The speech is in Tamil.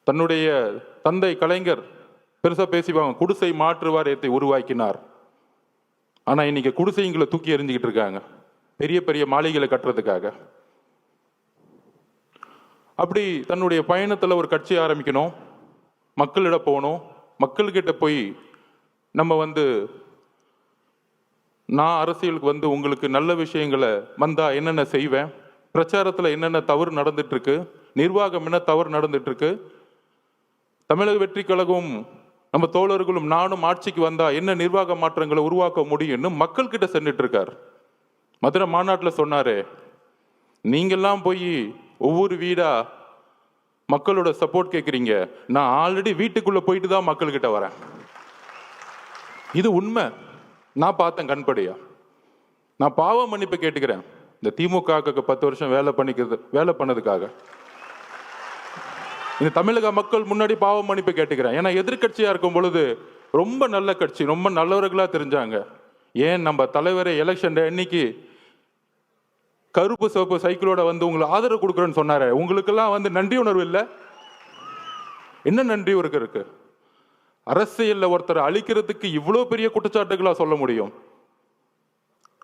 தன்னுடைய தந்தை கலைஞர் பெருசா பேசிப்பாங்க, குடிசை மாற்று வாரியத்தை உருவாக்கினார். ஆனா இன்னைக்கு குடிசைங்களை தூக்கி எறிஞ்சுக்கிட்டு இருக்காங்க பெரிய பெரிய மாளிகைகளை கட்டுறதுக்காக. அப்படி தன்னுடைய பயணத்துல ஒரு கட்சி ஆரம்பிக்கணும், மக்களிட போகணும், மக்கள்கிட்ட போய் நம்ம நான் அரசியலுக்கு உங்களுக்கு நல்ல விஷயங்களை வந்தா என்னென்ன செய்வேன், பிரச்சாரத்தில் என்னென்ன தவறு நடந்துட்டு இருக்கு, நிர்வாகம் என்ன தவறு நடந்துட்டு இருக்கு, தமிழக வெற்றி கழகம் நம்ம தோழர்களும் நானும் ஆட்சிக்கு வந்தா என்ன நிர்வாக மாற்றங்களை உருவாக்க முடியும்னு மக்கள் கிட்ட சென்றுட்டு இருக்கார். மதுரை மாநாட்டில் சொன்னாரு, நீங்கெல்லாம் போய் ஒவ்வொரு வீடா மக்களோட சப்போர்ட் கேட்குறீங்க, நான் ஆல்ரெடி வீட்டுக்குள்ள போயிட்டு தான் மக்கள்கிட்ட வரேன். இது உண்மை, நான் பார்த்தேன் கண்படியா. நான் பாவ மன்னிப்பு கேட்டுக்கிறேன் இந்த திமுக 10 வருஷம் வேலை பண்ணதுக்காக. இந்த தமிழக மக்கள் முன்னாடி பாவ மன்னிப்பு கேட்டுக்கிறேன். ஏன்னா எதிர்கட்சியா இருக்கும் பொழுது ரொம்ப நல்ல கட்சி, ரொம்ப நல்லவர்களா தெரிஞ்சாங்க. ஏன் நம்ம தலைவரை எலெக்ஷன் அன்னைக்கு கருப்பு சிவப்பு சைக்கிளோட உங்களுக்கு ஆதரவு கொடுக்குறேன்னு சொன்னாரு. உங்களுக்கெல்லாம் நன்றி உணர்வு இல்லை? என்ன நன்றி இருக்கு? அரசியல்ல ஒருத்தரை அழிக்கிறதுக்கு இவ்வளவு பெரிய குற்றச்சாட்டுகளா சொல்ல முடியும்?